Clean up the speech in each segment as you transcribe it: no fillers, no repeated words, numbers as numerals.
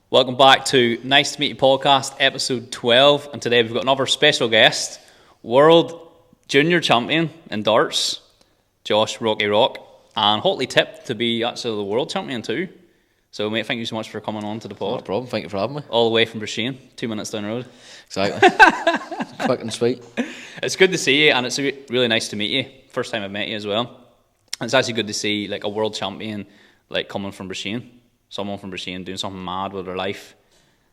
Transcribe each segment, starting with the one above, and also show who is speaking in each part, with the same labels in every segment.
Speaker 1: Welcome back to Nice to Meet You podcast, episode 12. And today we've got another special guest, world junior champion in darts, Josh Rocky Rock, and hotly tipped to be actually the world champion too. So, mate, thank you so much for coming on to the pod.
Speaker 2: No problem, thank you for having me.
Speaker 1: All the way from Broughshane, 2 minutes down the road.
Speaker 2: Exactly. Quick and sweet.
Speaker 1: It's good to see you, and it's really nice to meet you. First time I've met you as well. And it's actually good to see like a world champion like coming from Broughshane. Someone from Broughshane doing something mad with their life.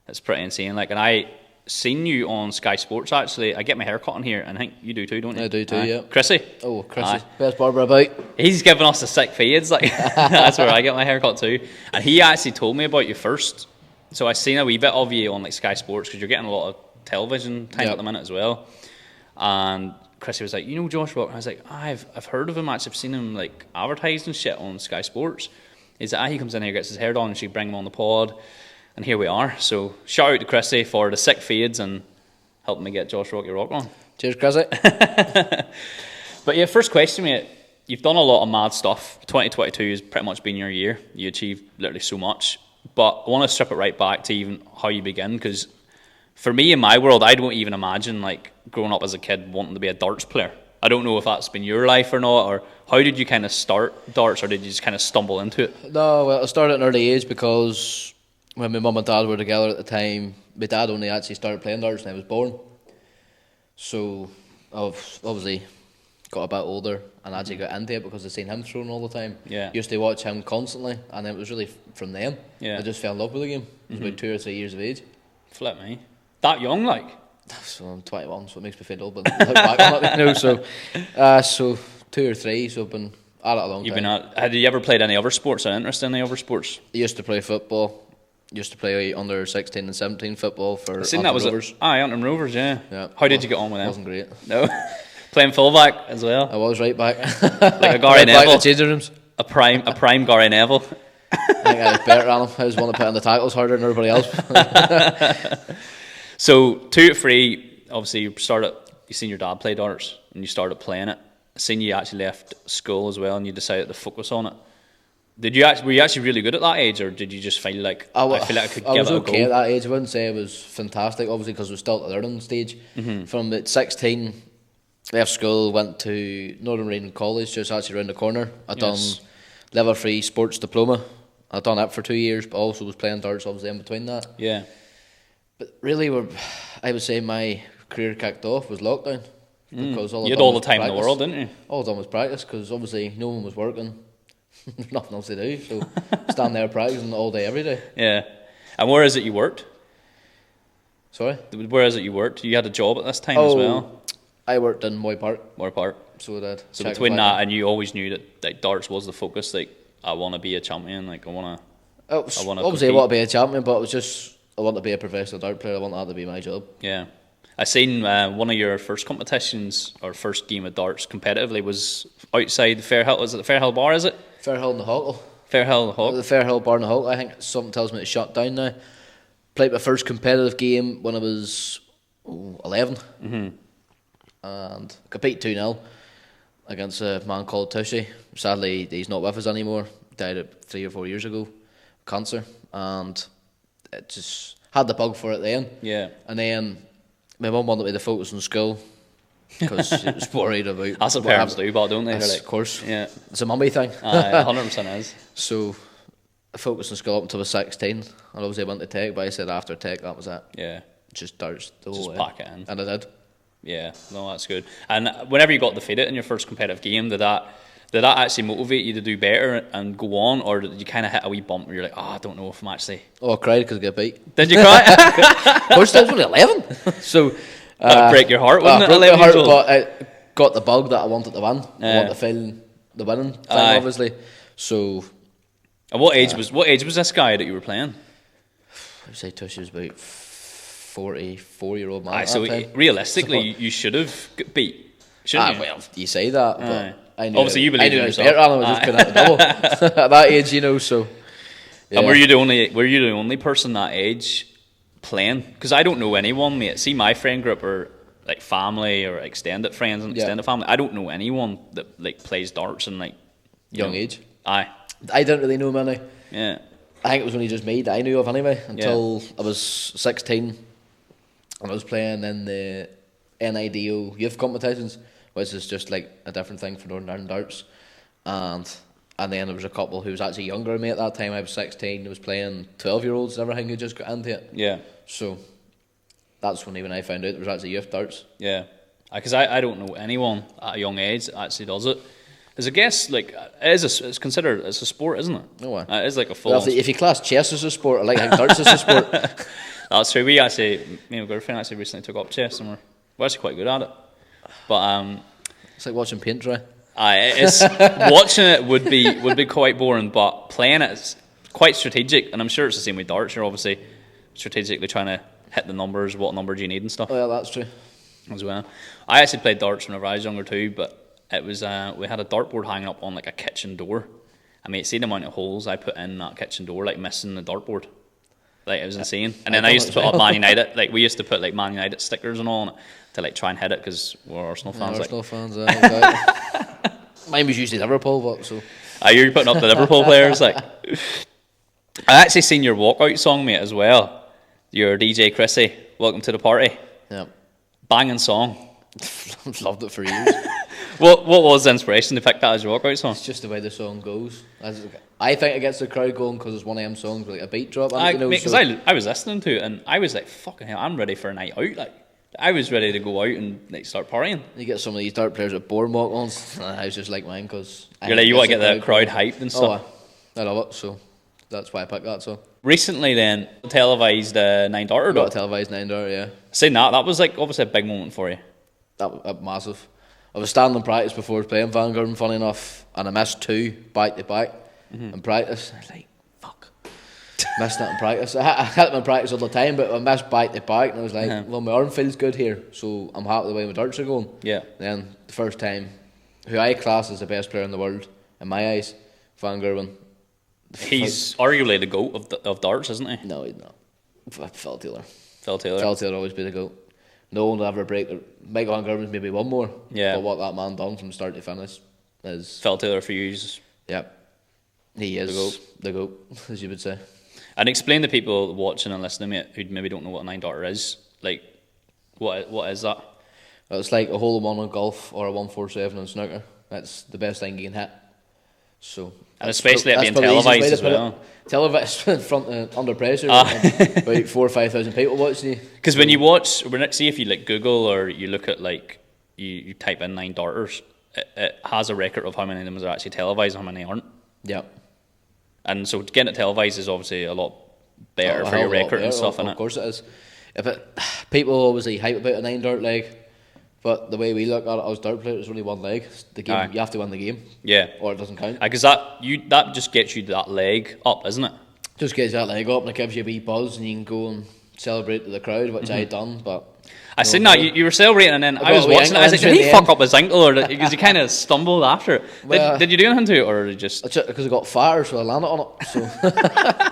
Speaker 1: It's pretty insane. Like, and I seen you on Sky Sports actually. I get my hair cut in here, and I think you do too, don't you?
Speaker 2: I do too, yeah.
Speaker 1: Chrissy.
Speaker 2: Oh, Chrissy, best barber about.
Speaker 1: He's giving us the sick fades. Like that's where I get my hair cut too. And he actually told me about you first. So I seen a wee bit of you on like Sky Sports because you're getting a lot of television time at the minute as well. And Chrissy was like, "You know Josh Rock?" And I was like, "I've heard of him. Actually, I've seen him like advertising shit on Sky Sports." He's like, he comes in here, gets his hair done, and she bring him on the pod, and here we are. So shout out to Chrissy for the sick fades and helping me get Josh Rocky Rock on.
Speaker 2: Cheers, Chrissy.
Speaker 1: But yeah, first question, mate. You've done a lot of mad stuff. 2022 has pretty much been your year. You achieved literally so much. But I want to strip it right back to even how you begin, because for me in my world, I don't even imagine like growing up as a kid wanting to be a darts player. I don't know if that's been your life or not, or how did you kind of start darts, or did you just kind of stumble into it?
Speaker 2: No, well, I started at an early age because when my mum and dad were together at the time, my dad only actually started playing darts when I was born. So I've obviously got a bit older and actually got into it because I seen him throwing all the time.
Speaker 1: Yeah.
Speaker 2: Used to watch him constantly, and it was really from then.
Speaker 1: Yeah.
Speaker 2: I just fell in love with the game. I was about 2 or 3 years of age.
Speaker 1: Flip me. That young, like?
Speaker 2: So I'm 21, so it makes me feel old, but look back on it, you know. So 2 or 3, so I've been at it a long time.
Speaker 1: Had you ever played any other sports or interest in any other sports?
Speaker 2: I used to play football. Used to play under 16 and 17 football for
Speaker 1: Antrim Rovers. Antrim Rovers, yeah. How did you get on with them?
Speaker 2: Wasn't great.
Speaker 1: No. Playing fullback as well.
Speaker 2: I was right back.
Speaker 1: Like a Gary Neville.
Speaker 2: Back to changing rooms.
Speaker 1: A prime Gary Neville.
Speaker 2: I think I was better than him. I was one to put on the tackles harder than everybody else.
Speaker 1: So 2 to 3, obviously you seen your dad play darts and you started playing it. I seen you actually left school as well and you decided to focus on it. Were you actually really good at that age, or did you just feel like I could give it a go?
Speaker 2: I was okay at that age. I wouldn't say it was fantastic, obviously, because we were still at the learning stage. From at 16, left school, went to Northern Rain College, just actually around the corner. I'd done level 3 sports diploma. I'd done that for 2 years, but also was playing darts obviously in between that.
Speaker 1: Yeah.
Speaker 2: But really, I would say my career kicked off was lockdown. Because you
Speaker 1: had all the time in the world, didn't you?
Speaker 2: All I done was practice, because obviously no one was working. There's nothing else to do, so stand there practicing all day, every day.
Speaker 1: Yeah. And where is it you worked?
Speaker 2: Sorry?
Speaker 1: Where is it you worked? You had a job at this time as well?
Speaker 2: I worked in Moy Park. So I did.
Speaker 1: So between that, and you always knew that like darts was the focus. Like, I want to be a champion. Like, I want to.
Speaker 2: Obviously, I want to be a champion, but it was just I want to be a professional dart player. I want that to be my job.
Speaker 1: Yeah, I seen one of your first competitions or first game of darts competitively was outside Fairhill. Was it the Fairhill Bar? Is it
Speaker 2: Fairhill and the Hawk?
Speaker 1: Fairhill and the Hawk.
Speaker 2: The Fairhill Bar and the Hawk. I think something tells me it's shut down now. Played my first competitive game when I was 11, and I beat 2-0 against a man called Tushy. Sadly, he's not with us anymore. Died 3 or 4 years ago, cancer, and it just had the bug for it then.
Speaker 1: Yeah.
Speaker 2: And then my mum wanted me to focus on school because she was worried about.
Speaker 1: That's what parents do, but don't they?
Speaker 2: Like, of course.
Speaker 1: Yeah.
Speaker 2: It's a mummy thing.
Speaker 1: 100% is.
Speaker 2: So I focused on school up until I was 16. And obviously I went to tech, but I said after tech that was it.
Speaker 1: Yeah.
Speaker 2: Just darts the whole way.
Speaker 1: Just pack it in.
Speaker 2: And I did.
Speaker 1: Yeah, no, that's good. And whenever you got defeated in your first competitive game, did that actually motivate you to do better and go on, or did you kind of hit a wee bump where you're like, I don't know if I'm actually...
Speaker 2: Oh, I cried because I got beat.
Speaker 1: Did you cry?
Speaker 2: Of course, I was only 11. So...
Speaker 1: that would break your heart, wouldn't it?
Speaker 2: Broke my heart, but I got the bug that I wanted to win. I wanted to feel the winning thing, obviously. So...
Speaker 1: And what age was this guy that you were playing?
Speaker 2: I would say Tushy was about 44-year-old man.
Speaker 1: So realistically, you should have got beat, shouldn't you?
Speaker 2: Well, you say that, but I knew.
Speaker 1: Obviously, you believe in yourself.
Speaker 2: I was just putting out the double at that age, you know. So, yeah.
Speaker 1: And were you the only person that age playing? Because I don't know anyone, mate. See, my friend group are like family or extended friends and extended family. I don't know anyone that like plays darts and like
Speaker 2: young age.
Speaker 1: Aye.
Speaker 2: I don't really know many.
Speaker 1: Yeah.
Speaker 2: I think it was only just me that I knew of anyway, until I was 16 and I was playing in the NIDO youth competitions, which is just like a different thing for Northern Ireland darts. And then there was a couple who was actually younger than me at that time. I was 16, who was playing 12-year-olds and everything who just got into it.
Speaker 1: Yeah.
Speaker 2: So that's when even I found out there was actually youth darts.
Speaker 1: Yeah. Because I don't know anyone at a young age that actually does it. Because I guess like it's considered as a sport, isn't it?
Speaker 2: No way.
Speaker 1: It is like a full.
Speaker 2: Well, if you class chess as a sport, I like how darts is a sport.
Speaker 1: That's true. Me and my girlfriend actually recently took up chess, and we're actually quite good at it. But
Speaker 2: it's like watching paint dry.
Speaker 1: It's watching it would be quite boring, but playing it is quite strategic, and I'm sure it's the same with darts. You're obviously strategically trying to hit the numbers, what number do you need and stuff.
Speaker 2: Oh yeah, that's true.
Speaker 1: As well, I actually played darts whenever I was younger too, but it was we had a dartboard hanging up on like a kitchen door. I mean, see the amount of holes I put in that kitchen door, like missing the dartboard. Like it was insane. And then I used to put up Man United. Like we used to put like Man United stickers and all on it to like try and hit it because we're Arsenal fans.
Speaker 2: Arsenal fans. Exactly. Mine was usually Liverpool, but so.
Speaker 1: You're putting up the Liverpool players. Like I actually seen your walkout song, mate, as well. Your DJ Chrissy, Welcome to the Party.
Speaker 2: Yeah.
Speaker 1: Banging song.
Speaker 2: I've loved it for years.
Speaker 1: What was the inspiration to pick that as your walkout song?
Speaker 2: It's just the way the song goes. I think it gets the crowd going because it's one of them songs with like a beat drop.
Speaker 1: Because I was listening to it and I was like, fucking hell, I'm ready for a night out. Like I was ready to go out and like start partying.
Speaker 2: You get some of these dart players with board walk-ons, and I was just like mine because
Speaker 1: you want to get the crowd hyped and stuff.
Speaker 2: I love it, so that's why I picked that song.
Speaker 1: Recently, then televised 9 darter.
Speaker 2: Got a televised 9 darter, yeah.
Speaker 1: Saying that was like obviously a big moment for you.
Speaker 2: That massive. I was standing in practice before playing Vanguard, funny enough, and I missed 2 back to back in practice. I was like, fuck. Missed that in practice. I hit them in practice all the time, but I missed back to back, and I was like, well, my arm feels good here, so I'm happy the way my darts are going.
Speaker 1: Yeah.
Speaker 2: Then the first time, who I class as the best player in the world, in my eyes, Van Gerwen.
Speaker 1: He's arguably the GOAT of darts, isn't he?
Speaker 2: No, he's not. Phil Taylor.
Speaker 1: Phil Taylor
Speaker 2: will always be the GOAT. No one will ever break it. Michael Van Gerwen's maybe one more.
Speaker 1: Yeah.
Speaker 2: But what that man done from start to finish is...
Speaker 1: Phil Taylor for you.
Speaker 2: Yep. He is the GOAT, as you would say.
Speaker 1: And explain to people watching and listening, mate, who maybe don't know what a 9 darter is. Like, what is that?
Speaker 2: It's like a hole in one on golf or a 147 on snooker. That's the best thing you can hit. So,
Speaker 1: and especially it being televised as well.
Speaker 2: Televised in front under pressure, about 4,000 or 5,000 people watching you.
Speaker 1: Because when you watch, see if you like Google or you look at like you type in 9 darters, it has a record of how many of them are actually televised and how many aren't.
Speaker 2: Yeah.
Speaker 1: And so getting it televised is obviously a lot better for your record and stuff.
Speaker 2: Of course it is. People always hype about a 9 dart leg. But the way we look at it as dart players, it's only one leg. The game, you have to win the game.
Speaker 1: Yeah.
Speaker 2: Or it doesn't count.
Speaker 1: Because that just gets you that leg up, isn't it?
Speaker 2: Just gets that leg up and it gives you a wee buzz and you can go and celebrate to the crowd, which I done. But
Speaker 1: I seen that you were celebrating and then I was watching it. I was like, did he fuck up his ankle or because he kind of stumbled after it? Well, did you do anything to it or just?
Speaker 2: Because I got fatter, so I landed on it. So.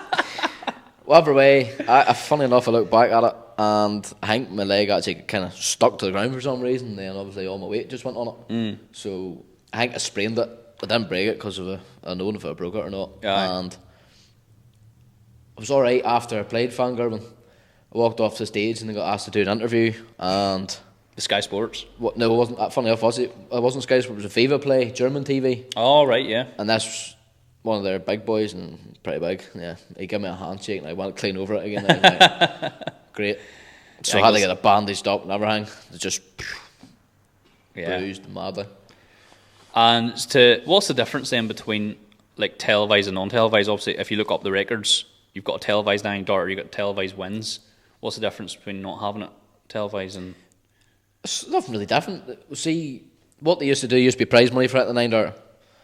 Speaker 2: Whatever way, funny enough, I look back at it and I think my leg actually kind of stuck to the ground for some reason. Then obviously all my weight just went on it. So I think I sprained it. I didn't break it because of I known if I broke it or not.
Speaker 1: Yeah.
Speaker 2: And I was alright after I played Van Gerwen. I walked off the stage and I got asked to do an interview and...
Speaker 1: The Sky Sports?
Speaker 2: No, it wasn't. Funny enough, it wasn't Sky Sports, it was a FIFA play, German TV.
Speaker 1: Oh, right, yeah.
Speaker 2: And that's one of their big boys and pretty big. Yeah, he gave me a handshake and I went clean over it again. I was like, great. So I had to get a bandaged up and everything. It just bruised madly.
Speaker 1: And what's the difference then between like televised and non-televised? Obviously, if you look up the records, you've got a televised 9 darter, you've got televised wins. What's the difference between not having it televised and...
Speaker 2: It's nothing really different. See, what they used to do used to be prize money for it, the 9 darter.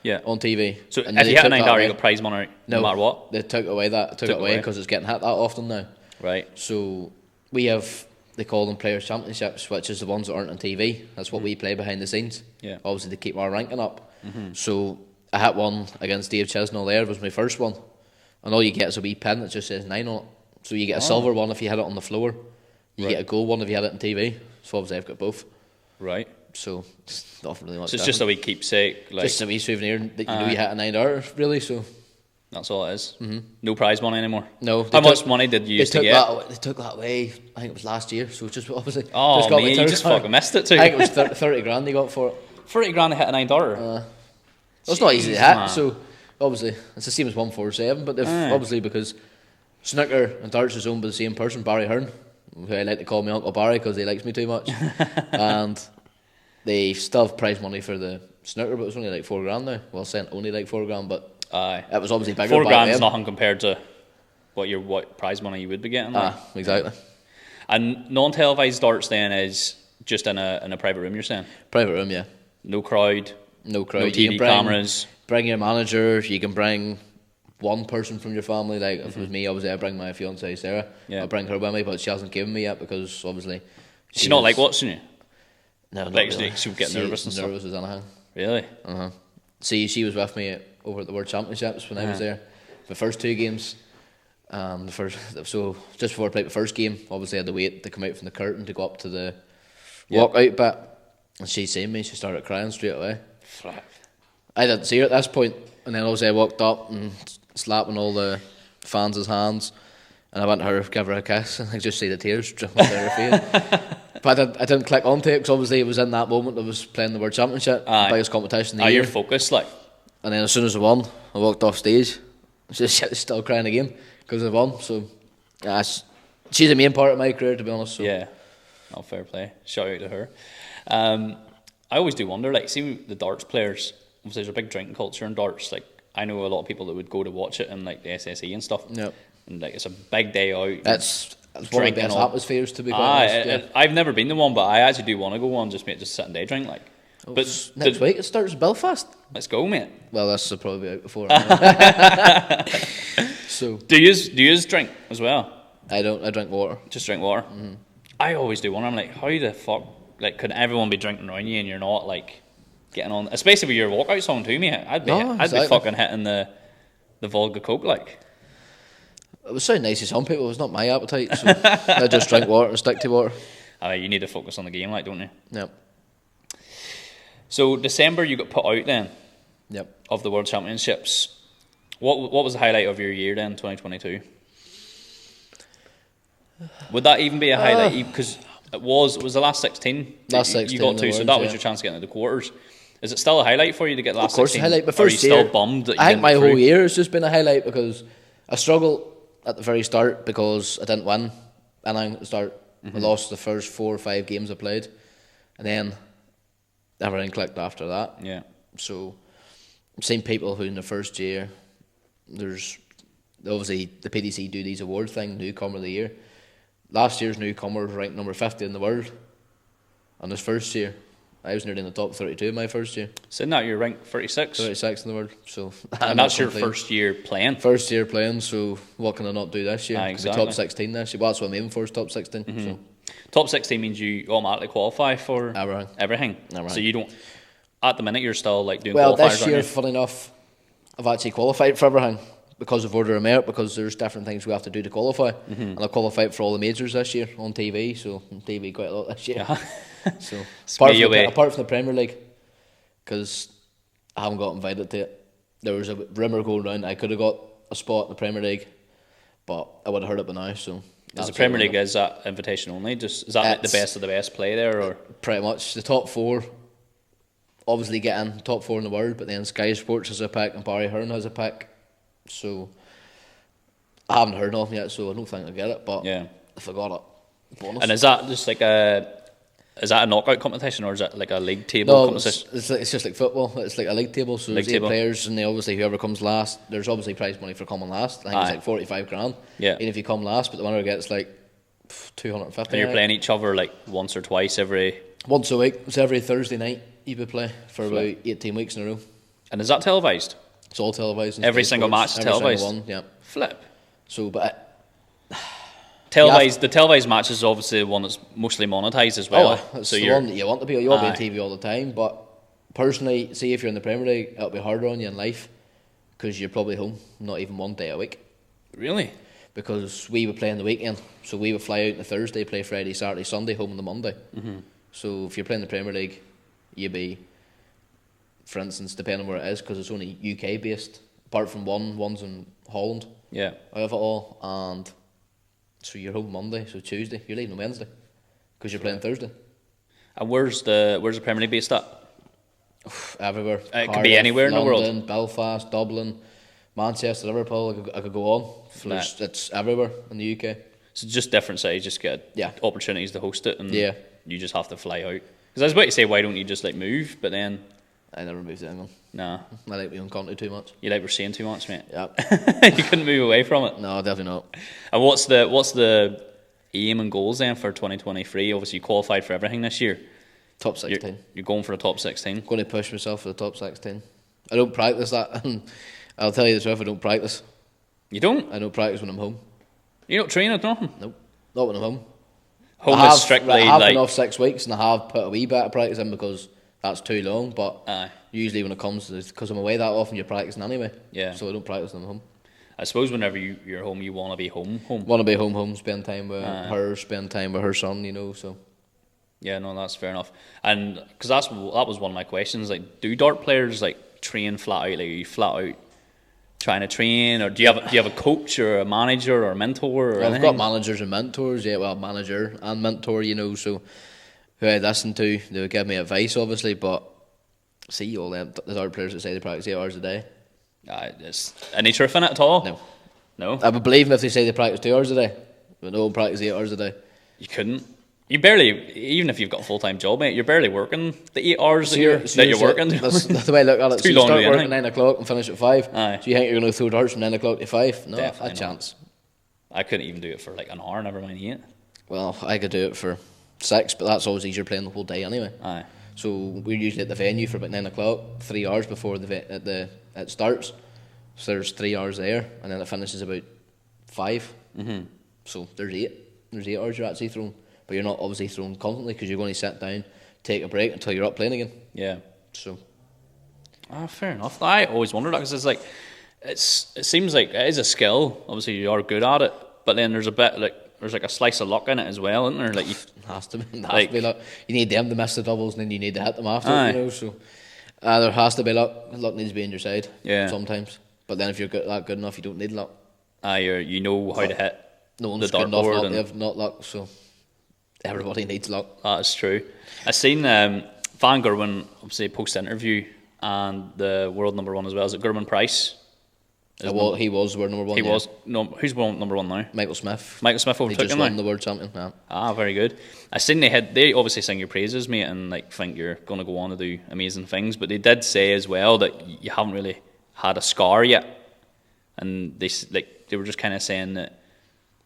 Speaker 1: Yeah.
Speaker 2: On TV.
Speaker 1: So if you hit a 9 darter, you got prize money no matter what?
Speaker 2: They took away because it's getting hit that often now.
Speaker 1: Right.
Speaker 2: So we have, they call them Players' Championships, which is the ones that aren't on TV. That's what we play behind the scenes.
Speaker 1: Yeah.
Speaker 2: Obviously, to keep our ranking up. So I hit one against Dave Chisnell there, it was my first one. And all you get is a wee pin that just says 9 on it. So you get a silver one if you hit it on the floor. You get a gold one if you hit it on TV. So obviously I've got both.
Speaker 1: Right.
Speaker 2: So it's not really much.
Speaker 1: So it's just a wee keepsake, like
Speaker 2: just a wee souvenir that you know you hit a 9 darter, really. So
Speaker 1: That's all it is. Mm-hmm. No prize money anymore.
Speaker 2: No.
Speaker 1: How much money did you used to get?
Speaker 2: They took that away. I think it was last year. So just obviously.
Speaker 1: Oh,
Speaker 2: just got
Speaker 1: mate, you just fucking missed it too.
Speaker 2: I think it was 30 grand they got for it.
Speaker 1: 30 grand to hit a 9 darter.
Speaker 2: It's not easy to hit. Man. So obviously it's the same as 147, but obviously because snooker and darts is owned by the same person, Barry Hearn, who I like to call me Uncle Barry because he likes me too much, and they still have prize money for the snooker, but it was only like 4 grand now. Well, sent only like 4 grand, but it was obviously bigger.
Speaker 1: 4 grand is nothing compared to what prize money you would be getting. Like.
Speaker 2: Exactly.
Speaker 1: And non-televised darts then is just in a private room. You're saying
Speaker 2: private room, yeah.
Speaker 1: No crowd.
Speaker 2: No crowd.
Speaker 1: No TV cameras.
Speaker 2: Bring your manager. You can bring one person from your family. Like if it was me, obviously I bring my fiancée Sarah. Yeah. I'll bring her with me, but she hasn't given me yet because obviously
Speaker 1: she's not like watching you.
Speaker 2: No, not
Speaker 1: like
Speaker 2: really.
Speaker 1: She would get nervous and stuff.
Speaker 2: Nervous as anything.
Speaker 1: Really?
Speaker 2: See, she was with me over at the World Championships when I was there. The first 2 games. So just before I played the first game, obviously I had to wait to come out from the curtain to go up to the walkout bit. And she seen me, she started crying straight away. I didn't see her at this point, and then obviously I walked up and slapping all the fans' hands, and I went to her, give her a kiss, and I just see the tears dripping down her face. But I didn't click onto it because obviously it was in that moment I was playing the World Championship, biggest competition of the year.
Speaker 1: You're focused, like.
Speaker 2: And then as soon as I won, I walked off stage. She's still crying again because I won. So she's the main part of my career, to be honest. So.
Speaker 1: Yeah, not fair play. Shout out to her. I always do wonder, like, see the darts players. Obviously, there's a big drinking culture in darts. Like, I know a lot of people that would go to watch it in like the SSE and stuff.
Speaker 2: Yep.
Speaker 1: And like, it's a big day out.
Speaker 2: It's one of the best atmospheres, to be quite honest.
Speaker 1: I've never been to one, but I actually do want to go one. Just sit and day drink, like. But
Speaker 2: next week it starts in Belfast.
Speaker 1: Let's go, mate.
Speaker 2: Well, this will probably be out before. So,
Speaker 1: do you drink as well?
Speaker 2: I don't. I drink water.
Speaker 1: Just drink water. Mm-hmm. I always do wonder. I'm like, how the fuck? Like, could everyone be drinking around you and you're not like getting on? Especially with your walkout song too, mate. I'd be fucking hitting the Volga Coke like.
Speaker 2: It was so nice to some people. It was not my appetite, so I just drink water and stick to water.
Speaker 1: You need to focus on the game, like, don't you?
Speaker 2: Yep.
Speaker 1: So December you got put out then.
Speaker 2: Yep.
Speaker 1: Of the World Championships. What was the highlight of your year then, 2022? Would that even be a highlight? Because it was the last 16.
Speaker 2: Last 16
Speaker 1: you got to, so that was your chance to get into the quarters. Is it still a highlight for you to get the last 16?
Speaker 2: Of course, 16? A highlight. But first year,
Speaker 1: still bummed that you
Speaker 2: I think my
Speaker 1: through?
Speaker 2: whole year has just been a highlight because I struggled at the very start because I didn't win anything at the start. Mm-hmm. I lost the first 4 or 5 games I played, and then everything clicked after that.
Speaker 1: Yeah.
Speaker 2: So I've seen people who in the first year, there's obviously the PDC do these award thing, newcomer of the year. Last year's newcomer was ranked number 50 in the world. And this first year, I was nearly in the top 32 in my first year.
Speaker 1: So now you're ranked 36?
Speaker 2: 36 in the world. So
Speaker 1: and that's your first year playing?
Speaker 2: First year playing, so what can I not do this year?
Speaker 1: Exactly.
Speaker 2: Top 16 this year. Well, that's what I'm aiming for, is top 16. Mm-hmm. So.
Speaker 1: Top 16 means you automatically qualify for everything. So you don't, at the minute, you're still like doing qualifiers.
Speaker 2: Well, this year, funny enough, I've actually qualified for everything because of order of merit, because there's different things we have to do to qualify. Mm-hmm. And I qualified for all the majors this year on TV, so on TV quite a lot this year. So apart from the Premier League, because I haven't got invited to it. There was a rumour going around I could have got a spot in the Premier League, but I would have heard it by now. So
Speaker 1: is the Premier League, is that invitation only? Is that like the best of the best play there, or
Speaker 2: pretty much the top 4? Obviously getting top 4 in the world, but then Sky Sports has a pick and Barry Hearn has a pick. So I haven't heard nothing yet, so I don't think I'll get it. But if I got it, bonus.
Speaker 1: And is that just like is that a knockout competition, or is it like a league table competition?
Speaker 2: It's just like football. It's like a league table, so there's 8 players, and obviously whoever comes last, there's obviously prize money for coming last. I think it's like 45 grand.
Speaker 1: Yeah.
Speaker 2: Even if you come last, but the winner gets like 250.
Speaker 1: And you're playing each other like once or twice every.
Speaker 2: Once a week. It's every Thursday night you would play for about 18 weeks in a row.
Speaker 1: And is that televised?
Speaker 2: It's all televised.
Speaker 1: Every single match is televised.
Speaker 2: One, yeah.
Speaker 1: Flip.
Speaker 2: So, but.
Speaker 1: The televised match is obviously the one that's mostly monetised as well.
Speaker 2: It's the one that you want to be. You want to be on TV all the time, but personally, see if you're in the Premier League, it'll be harder on you in life because you're probably home not even one day a week.
Speaker 1: Really?
Speaker 2: Because we would play on the weekend, so we would fly out on the Thursday, play Friday, Saturday, Sunday, home on the Monday. Mm-hmm. So if you're playing the Premier League, you'd be, for instance, depending on where it is, because it's only UK based, apart from one's in Holland.
Speaker 1: Yeah.
Speaker 2: Out of it all, and so you're home Monday, so Tuesday you're leaving on Wednesday because you're playing Thursday.
Speaker 1: And where's the Premier League based at?
Speaker 2: Everywhere.
Speaker 1: It could be anywhere in the world.
Speaker 2: London, Belfast, Dublin, Manchester, Liverpool. I could go on. It's everywhere in the UK.
Speaker 1: So just different cities just get opportunities to host it, and you just have to fly out. Because I was about to say, why don't you just like move? But then
Speaker 2: I never moved to England.
Speaker 1: Nah,
Speaker 2: I like my own country too much.
Speaker 1: You like Broughshane too much, mate.
Speaker 2: Yeah,
Speaker 1: you couldn't move away from it.
Speaker 2: No, definitely not.
Speaker 1: And what's the aim and goals then for 2023? Obviously, you qualified for everything this year.
Speaker 2: Top 16.
Speaker 1: You're going for the top 16.
Speaker 2: Going to push myself for the top 16. I don't practice that. I'll tell you the truth, I don't practice.
Speaker 1: You don't?
Speaker 2: I don't practice when I'm home.
Speaker 1: You don't train at nothing?
Speaker 2: Nope, not when I'm home.
Speaker 1: Home is strictly
Speaker 2: I have
Speaker 1: like...
Speaker 2: been off 6 weeks and I have put a wee bit of practice in because that's too long, but usually when it comes to this, because I'm away that often, you're practicing anyway.
Speaker 1: Yeah.
Speaker 2: So I don't practice when I'm home.
Speaker 1: I suppose whenever you're home, you want to be home.
Speaker 2: Want to be home, spend time with her, spend time with her son, you know, so...
Speaker 1: Yeah, no, that's fair enough. And because that was one of my questions. Like, do dart players like train flat out? Like, are you flat out trying to train, or do you have a coach or a manager or a mentor? Or
Speaker 2: I've got managers and mentors. Yeah, well, manager and mentor, you know. So who I listen to, they would give me advice, obviously. But see, all them the dart players that say they practice 8 hours a day.
Speaker 1: Is any truth in it at all? No.
Speaker 2: I would believe them if they say they practice 2 hours a day, but no, practice 8 hours a day.
Speaker 1: You couldn't. You barely, even if you've got a full-time job, mate, you're barely working the 8 hours that you're working.
Speaker 2: That's the way I look at it.
Speaker 1: So
Speaker 2: you start working at 9 o'clock and finish at 5.
Speaker 1: Aye.
Speaker 2: So you think you're going to throw darts from 9 o'clock to 5? No,
Speaker 1: Definitely
Speaker 2: a chance.
Speaker 1: I couldn't even do it for like an hour, never mind 8.
Speaker 2: Well, I could do it for 6, but that's always easier playing the whole day anyway.
Speaker 1: Aye.
Speaker 2: So we're usually at the venue for about 9 o'clock, 3 hours before it starts. So there's 3 hours there, and then it finishes about 5.
Speaker 1: Mm-hmm.
Speaker 2: So there's 8. There's 8 hours you're actually throwing. But you're not obviously throwing constantly because you're going to sit down, take a break until you're up playing again.
Speaker 1: Yeah.
Speaker 2: So.
Speaker 1: Fair enough. I always wondered that because it's like, it seems like it is a skill. Obviously, you are good at it, but then there's a bit like there's like a slice of luck in it as well, isn't there? Like
Speaker 2: it has to be luck. You need them to miss the doubles, and then you need to hit them after. You know, so there has to be luck. Luck needs to be on your side. Yeah. Sometimes, but then if you're good enough, you don't need luck.
Speaker 1: You know how to hit.
Speaker 2: No one's good enough not to have not luck. So. Everybody needs luck.
Speaker 1: That is true. I seen Van Gerwen obviously post interview and the world number one as well. Is it Gerwen Price?
Speaker 2: Well, he was world number one.
Speaker 1: He was. No, who's number one now?
Speaker 2: Michael Smith.
Speaker 1: Michael Smith overtook him.
Speaker 2: He just won the world champion. Yeah.
Speaker 1: Very good. I seen they obviously sing your praises, mate, and like think you're going to go on to do amazing things. But they did say as well that you haven't really had a scar yet, and they were just kind of saying that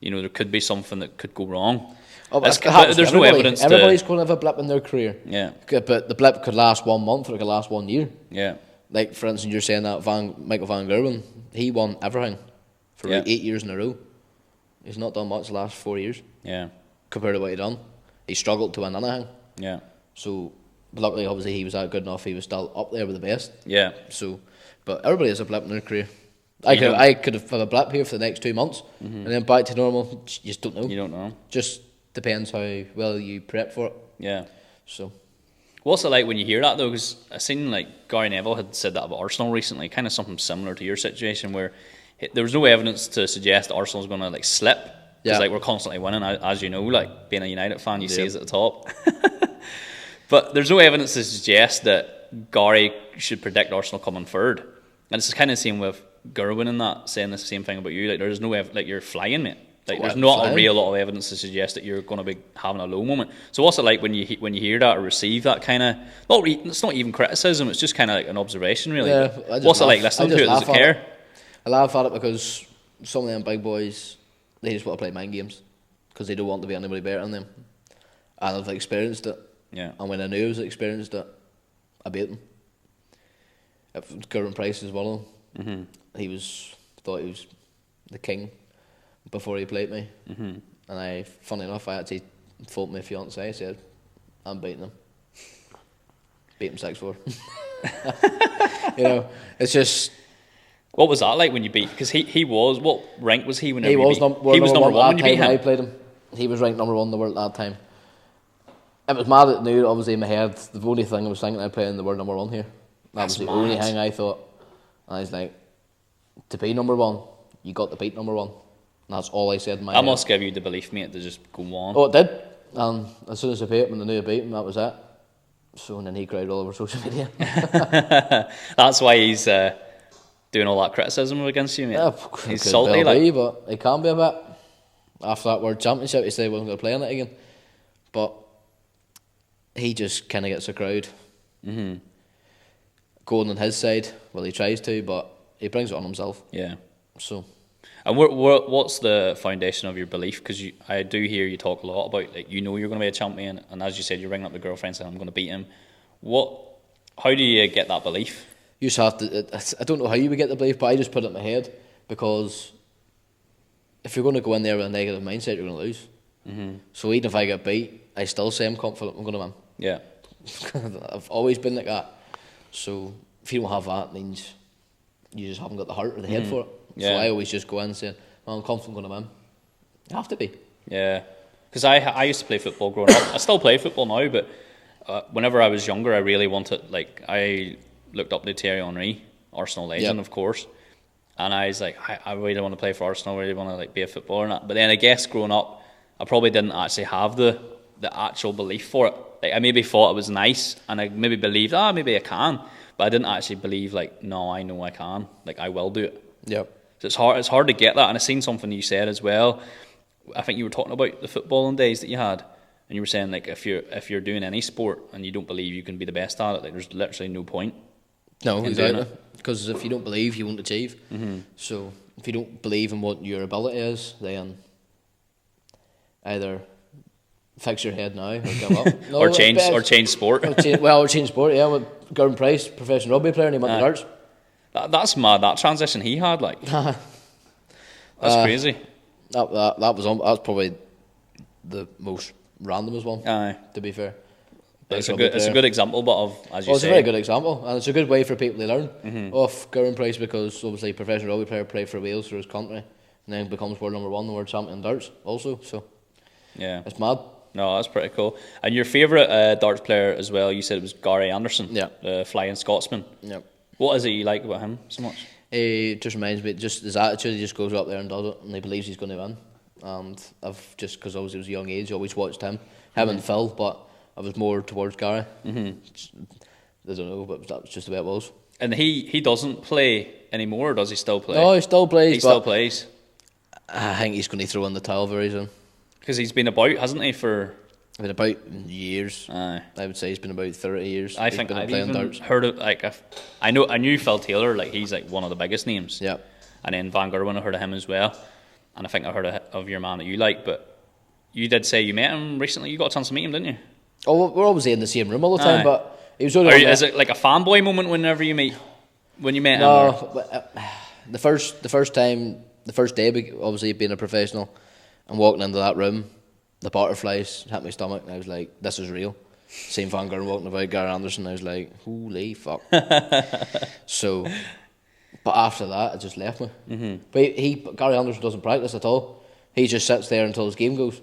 Speaker 1: there could be something that could go wrong.
Speaker 2: Oh, but there's no evidence. Everybody's going to have a blip in their career.
Speaker 1: Yeah.
Speaker 2: But the blip could last 1 month or it could last 1 year.
Speaker 1: Yeah.
Speaker 2: Like, for instance, you're saying that Michael Van Gerwen, he won everything for 8 years in a row. He's not done much the last 4 years.
Speaker 1: Yeah.
Speaker 2: Compared to what he done. He struggled to win anything.
Speaker 1: Yeah.
Speaker 2: So, luckily, obviously, he was that good enough. He was still up there with the best.
Speaker 1: Yeah.
Speaker 2: So, but everybody has a blip in their career. I could have a blip here for the next 2 months and then back to normal. You just don't know.
Speaker 1: You don't know.
Speaker 2: Just depends how well you prep for it.
Speaker 1: Yeah.
Speaker 2: So,
Speaker 1: what's it like when you hear that though? Because I seen like Gary Neville had said that about Arsenal recently, kind of something similar to your situation, where there was no evidence to suggest that Arsenal's going to like slip. Because like we're constantly winning, as you know, like being a United fan, you see us at the top. But there's no evidence to suggest that Gary should predict Arsenal coming third, and it's kind of the same with Gerwen and that saying the same thing about you. Like there's no like you're flying, mate. Like there's not a real lot of evidence to suggest that you're going to be having a low moment. So what's it like when you hear that or receive that kind of? It's not even criticism. It's just kind of like an observation, really.
Speaker 2: Yeah,
Speaker 1: what's it like listening to it? Does it care?
Speaker 2: I laugh at it because some of them big boys, they just want to play mind games because they don't want to be anybody better than them, and I've experienced it.
Speaker 1: Yeah.
Speaker 2: And when I knew I was experienced it, I beat them. Gerwen Price is one of them. Mm-hmm. Thought he was the king before he played me, and funny enough, I actually phoned my fiance. I said, "I'm beating him." Beat him 6-4. It's just.
Speaker 1: What was that like when you beat? Because he was, what rank was he when
Speaker 2: he was number one
Speaker 1: when you beat him?
Speaker 2: I played him. He was ranked number 1 in the world at that time. It was mad at new, obviously in my head. The only thing I was thinking I'd play in the world number 1 here. That was the only thing I thought. And I was like, to be number one, you got to beat number one. And that's all I said in my
Speaker 1: That
Speaker 2: head.
Speaker 1: must give you the belief, mate, to just go on.
Speaker 2: Oh, it did. And as soon as I beat him and I knew I beat him, that was it. So, and then he cried all over social media.
Speaker 1: That's why he's doing all that criticism against you, mate.
Speaker 2: Yeah,
Speaker 1: he's
Speaker 2: could
Speaker 1: salty,
Speaker 2: well
Speaker 1: like.
Speaker 2: be, but he can be a bit. After that World Championship, he said he wasn't going to play in it again. But he just kind of gets a crowd going on his side. Well, he tries to, but he brings it on himself.
Speaker 1: Yeah.
Speaker 2: So.
Speaker 1: And what's the foundation of your belief? Because I do hear you talk a lot about, like, you're going to be a champion, and as you said, you're ringing up the girlfriend saying, I'm going to beat him. How do you get that belief?
Speaker 2: You just have to. I don't know how you would get the belief, but I just put it in my head, because if you're going to go in there with a negative mindset, you're going to lose. So even if I get beat, I still say I'm confident I'm going to win.
Speaker 1: Yeah.
Speaker 2: I've always been like that. So if you don't have that, it means you just haven't got the heart or the head for it.
Speaker 1: Yeah.
Speaker 2: So I always just go in saying, well, I'm confident I'm going to win. You have to be.
Speaker 1: Yeah. Because I used to play football growing up. I still play football now, but whenever I was younger, I really wanted, like, I looked up to Thierry Henry, Arsenal legend, of course. And I was like, I really want to play for Arsenal, I really want to, like, be a footballer and that. But then I guess growing up, I probably didn't actually have the actual belief for it. Like, I maybe thought it was nice, and I maybe believed, maybe I can. But I didn't actually believe, like, no, I know I can. Like, I will do it.
Speaker 2: Yep.
Speaker 1: So it's hard to get that. And I've seen something you said as well. I think you were talking about the footballing days that you had, and you were saying, like, if you're doing any sport and you don't believe you can be the best at it, like, there's literally no point.
Speaker 2: No, exactly. Because if you don't believe, you won't achieve. So if you don't believe in what your ability is, then either fix your head now or give up. No,
Speaker 1: or change sport.
Speaker 2: Or change sport. Yeah, with Gerwen Price, professional rugby player, and he went to darts.
Speaker 1: That's mad. That transition he had, like, that's crazy.
Speaker 2: That was probably the most randomest one.
Speaker 1: Aye.
Speaker 2: To be fair.
Speaker 1: It's a good example, but of, as you say,
Speaker 2: it's a very good example, and it's a good way for people to learn of Gerwen Price, because obviously professional rugby player, played for Wales for his country, and then becomes world number one, the world champion in darts also. So
Speaker 1: yeah,
Speaker 2: it's mad.
Speaker 1: No, that's pretty cool. And your favourite darts player as well, you said it was Gary Anderson, the Flying Scotsman.
Speaker 2: Yeah.
Speaker 1: What is it you like about him so much?
Speaker 2: He just reminds me, just his attitude. He just goes up there and does it, and he believes he's going to win. And I've just, because obviously it was a young age, always watched him and Phil, but I was more towards Gary. I don't know, but that was just the way it was.
Speaker 1: And he doesn't play anymore, or does he still play?
Speaker 2: No, he still plays.
Speaker 1: He still plays.
Speaker 2: I think he's going to throw in the towel very soon.
Speaker 1: Because he's been about, hasn't he, for...
Speaker 2: Been about years.
Speaker 1: Aye.
Speaker 2: I would say he's been about 30 years.
Speaker 1: I think I've even heard of, like, I knew Phil Taylor, like, he's like one of the biggest names.
Speaker 2: Yeah.
Speaker 1: And then Van Gerwen, I heard of him as well. And I think I heard of your man that you like, but you did say you met him recently. You got a chance to meet him, didn't you?
Speaker 2: Oh, we're obviously in the same room all the time,
Speaker 1: Aye.
Speaker 2: but he was only.
Speaker 1: Is it like a fanboy moment whenever you meet, when you met him?
Speaker 2: No, but, the first day, obviously being a professional and walking into that room, the butterflies hit my stomach, and I was like, "This is real." Same Van Gerwen walking about, Gary Anderson. I was like, "Holy fuck!" So, but after that, it just left me. But Gary Anderson doesn't practice at all. He just sits there until his game goes,